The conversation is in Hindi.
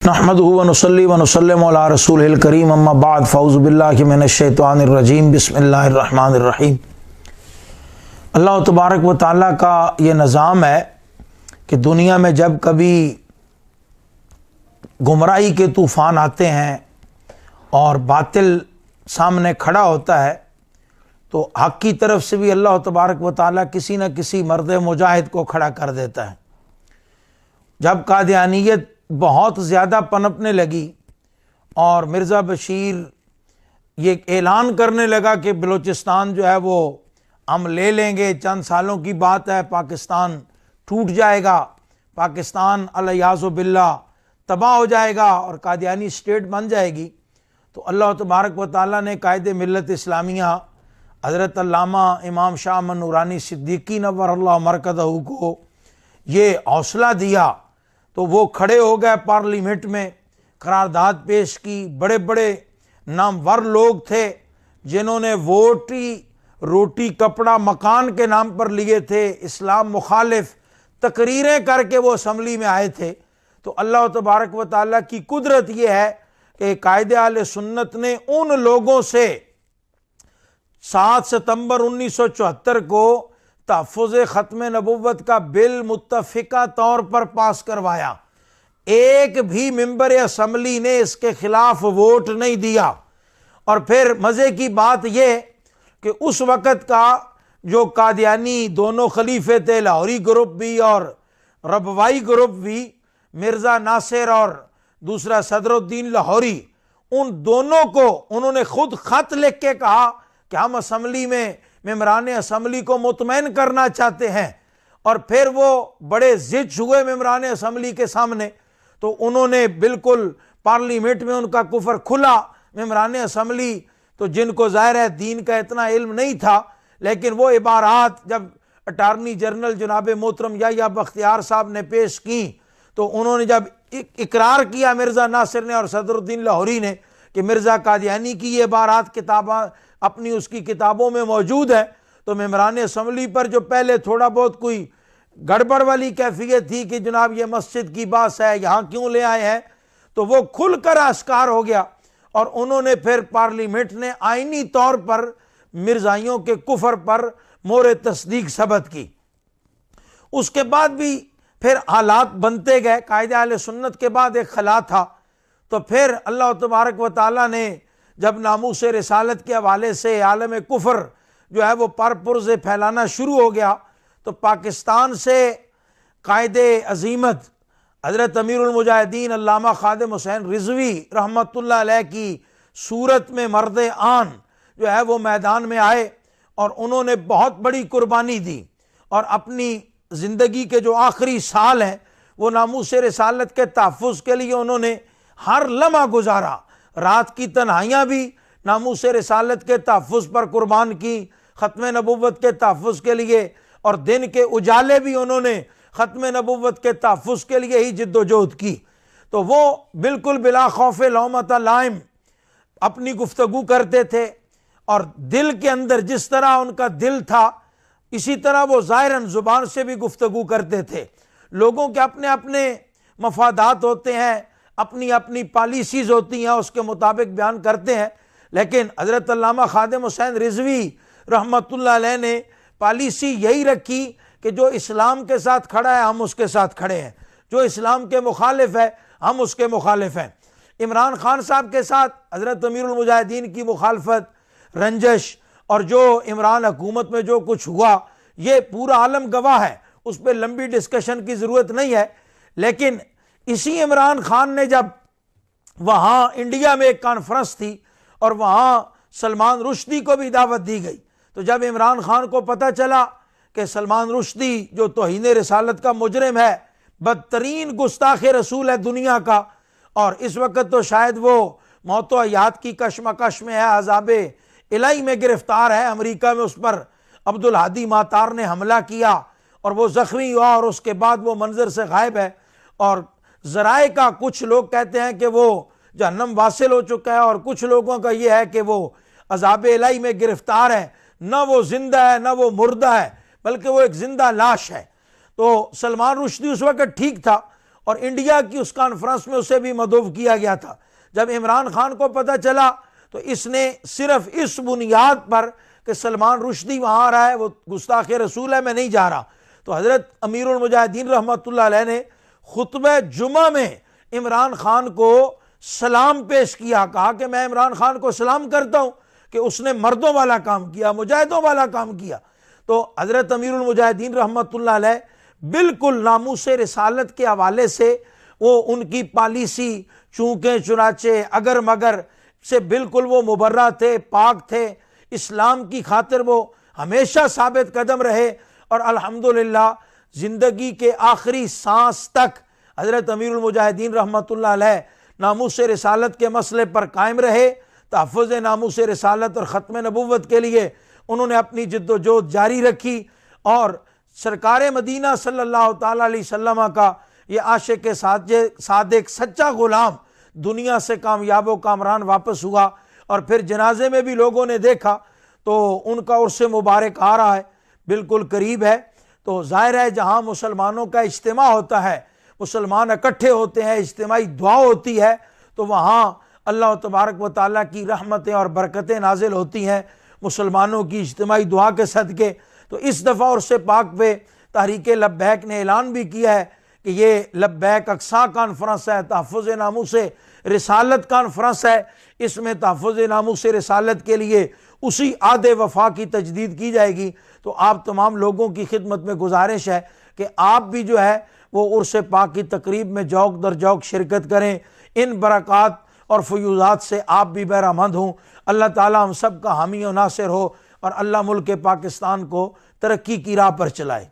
नहमदुहु व नुसल्ली व नुसल्लिमु अला रसूलिल करीम अम्मा बाद फ़ऊज़ु बिल्लाहि मिनश शैतानिर रजीम बिस्मिल्लाहिर रहमानिर रहीम। अल्लाह तबारक व तआला का ये निज़ाम है कि दुनिया में जब कभी गुमराही के तूफ़ान आते हैं और बातिल सामने खड़ा होता है तो हक़ की तरफ से भी अल्लाह तबारक व तआला किसी न किसी मर्द मुजाहिद को खड़ा कर देता है। जब कादियानियत बहुत ज़्यादा पनपने लगी और मिर्ज़ा बशीर ये ऐलान करने लगा कि बलूचिस्तान जो है वो हम ले लेंगे, चंद सालों की बात है, पाकिस्तान टूट जाएगा, पाकिस्तान अलियाज़ु बिल्लाह तबाह हो जाएगा और कादियानी स्टेट बन जाएगी, तो अल्लाह तबारक व तआला ने कायदे मिल्लत इस्लामिया हज़रत अल्लामा इमाम शाह अहमद नूरानी सिद्दीकी नव्वरल्लाहु मरकज़हू को ये हौसला दिया तो वो खड़े हो गए, पार्लियामेंट में करारदाद पेश की। बड़े बड़े नामवर लोग थे जिन्होंने वोट ही रोटी कपड़ा मकान के नाम पर लिए थे, इस्लाम मुखालिफ तकरीरें करके वो असम्बली में आए थे। तो अल्लाह तबारक व तआला की कुदरत ये है कि कायदे आले सुन्नत ने उन लोगों से 7 सितंबर 1974 को तहफ़्फ़ुज़ ख़त्म नबुव्वत का बिल मुत्तफ़िका तौर पर पास करवाया। एक भी मेंबर असम्बली ने इसके खिलाफ वोट नहीं दिया। और फिर मज़े की बात यह कि उस वक़्त का जो कादियानी दोनों खलीफे थे, लाहौरी ग्रुप भी और रबवाई ग्रुप भी, मिर्ज़ा नासिर और दूसरा सदरुद्दीन लाहौरी, उन दोनों को उन्होंने खुद ख़त लिख के कहा कि हम असम्बली में मेम्बरान असम्बली को मुतमईन करना चाहते हैं। और फिर वो बड़े ज़िद हुए मेम्बरान असम्बली के सामने, तो उन्होंने बिल्कुल पार्लियामेंट में उनका कुफर खुला। मेम्बरान असम्बली तो जिनको ज़ाहिर है दीन का इतना इल्म नहीं था, लेकिन वो इबारात जब अटारनी जनरल जनाब मोहतरम याह्या बख्तियार साहब ने पेश की तो उन्होंने जब इकरार किया मिर्ज़ा नासिर ने और सदरुद्दीन लाहौरी ने कि मिर्ज़ा कादियानी की ये इबारात किताबा अपनी उसकी किताबों में मौजूद है, तो मेम्बरान असम्बली पर जो पहले थोड़ा बहुत कोई गड़बड़ वाली कैफियत थी कि जनाब ये मस्जिद की बात है, यहाँ क्यों ले आए हैं, तो वो खुलकर आश्कार हो गया। और उन्होंने फिर पार्लियामेंट ने आईनी तौर पर मिर्ज़ाइयों के कुफर पर मोहर तस्दीक सबत की। उसके बाद भी फिर हालात बनते गए। कायदे आले सुन्नत के बाद एक खला था, तो फिर अल्लाह तबारक व तआला ने जब नामूस रिसालत के हवाले से आलम कुफर जो है वो परपुरज़े फैलाना शुरू हो गया, तो पाकिस्तान से कायदे अज़ीमत हज़रत अमीरुल मुजाहिदीन अल्लामा ख़ादिम हुसैन रिज़वी रहमतुल्लाह अलैह की सूरत में मर्द आन जो है वो मैदान में आए और उन्होंने बहुत बड़ी कुर्बानी दी और अपनी ज़िंदगी के जो आखिरी साल हैं वो नामूस रिसालत के तहफ़्फ़ुज़ के लिए उन्होंने हर लम्हा गुजारा। रात की तन्हाइयाँ भी नामूस रिसालत के तहफ़्फ़ुज़ पर कुर्बान की, ख़त्म नबुव्वत के तहफ़्फ़ुज़ के लिए, और दिन के उजाले भी उन्होंने ख़त्म नबुव्वत के तहफ़्फ़ुज़ के लिए ही जिद्दोजहद की। तो वो बिल्कुल बिला खौफ़ लौमत लाइम अपनी गुफ्तगू करते थे और दिल के अंदर जिस तरह उनका दिल था इसी तरह वो ज़ाहिरन ज़ुबान से भी गुफ्तगू करते थे। लोगों के अपने अपने मफादात होते हैं, अपनी अपनी पॉलिसीज़ होती हैं, उसके मुताबिक बयान करते हैं, लेकिन हज़रत अल्लामा ख़ादिम हुसैन रिज़वी रहमतुल्लाह अलैह ने पॉलिसी यही रखी कि जो इस्लाम के साथ खड़ा है हम उसके साथ खड़े हैं, जो इस्लाम के मुखालिफ है हम उसके मुखालिफ हैं। इमरान खान साहब के साथ हज़रत अमीरुल मुजाहिदीन की मुखालफत, रंजश और जो इमरान हुकूमत में जो कुछ हुआ ये पूरा आलम गवाह है, उस पर लंबी डिस्कशन की ज़रूरत नहीं है। लेकिन इसी इमरान खान ने जब वहाँ इंडिया में एक कॉन्फ्रेंस थी और वहाँ सलमान रुश्दी को भी दावत दी गई, तो जब इमरान खान को पता चला कि सलमान रुश्दी जो तौहीन रिसालत का मुजरिम है, बदतरीन गुस्ताख रसूल है दुनिया का, और इस वक्त तो शायद वो मौत व हयात की कशमकश में है, अज़ाबे इलाही में गिरफ्तार है, अमेरिका में उस पर अब्दुल हादी मातार ने हमला किया और वो ज़ख्मी हुआ और उसके बाद वो मंजर से गायब है। और ज़राए का कुछ लोग कहते हैं कि वो जहन्नम वासिल हो चुका है और कुछ लोगों का ये है कि वो अज़ाबे इलाही में गिरफ्तार है, न वो जिंदा है न वो मुर्दा है, बल्कि वो एक जिंदा लाश है। तो सलमान रुश्दी उस वक्त ठीक था और इंडिया की उस कॉन्फ्रेंस में उसे भी मदऊफ किया गया था। जब इमरान खान को पता चला तो इसने सिर्फ इस बुनियाद पर कि सलमान रुश्दी वहाँ आ रहा है, वो गुस्ताख रसूल है, मैं नहीं जा रहा, तो हज़रत अमीरुल मुजाहिदीन रहमतुल्लाह अलैह ने खुतबे जुमा में इमरान खान को सलाम पेश किया, कहा कि मैं इमरान खान को सलाम करता हूँ कि उसने मर्दों वाला काम किया, मुजाहिदों वाला काम किया। तो हज़रत अमीरुल मुजाहिदीन रहमतुल्लाह अलैह बिल्कुल नामूस रिसालत के हवाले से वो उनकी पॉलिसी चूंकि चुनाचे अगर मगर से बिल्कुल वो मुबर्रा थे, पाक थे। इस्लाम की खातिर वो हमेशा साबित कदम रहे और अल्हम्दुलिल्लाह ज़िंदगी के आखिरी सांस तक हज़रत अमीरुल मुजाहिदीन रहमतुल्लाह अलैह नामूस रिसालत के मसले पर कायम रहे। तहफ़्फ़ुज़ नामूस रिसालत और ख़त्म नबुव्वत के लिए उन्होंने अपनी जिद्दोजहद जारी रखी और सरकार मदीना सल्लल्लाहु ताला अलैहि वसल्लम का ये आशिक सादिक सच्चा गुलाम दुनिया से कामयाब व कामरान वापस हुआ। और फिर जनाजे में भी लोगों ने देखा तो उनका उर्स मुबारक आ रहा है, बिल्कुल करीब है। तो ज़ाहिर है जहाँ मुसलमानों का इज्तिमा होता है, मुसलमान इकट्ठे होते हैं, इज्तिमाई दुआ होती है, तो वहाँ अल्लाह तबारक व तआला की रहमतें और बरकतें नाजिल होती हैं मुसलमानों की इज्तिमाई दुआ के सदक़े। तो इस दफ़ा उर्स पाक पे तहरीक लब्बैक ने ऐलान भी किया है कि ये लब्बैक अक्सा कॉन्फ्रेंस है, तहफ़्फ़ुज़ नामूस रिसालत कॉन्फ्रेंस है। इसमें तहफ़्फ़ुज़ नामूस रिसालत के लिए उसी आदे वफ़ा की तजदीद की जाएगी। तो आप तमाम लोगों की खिदमत में गुजारिश है कि आप भी जो है वो उर्स पाक की तकरीब में जौक दर जौक शिरकत करें। इन बरक़ात और फ़यूज़ात से आप भी बहरामंद हों। अल्लाह ताला हम सब का हामी और नासिर हो और अल्लाह मुल्क पाकिस्तान को तरक्की की राह पर चलाए।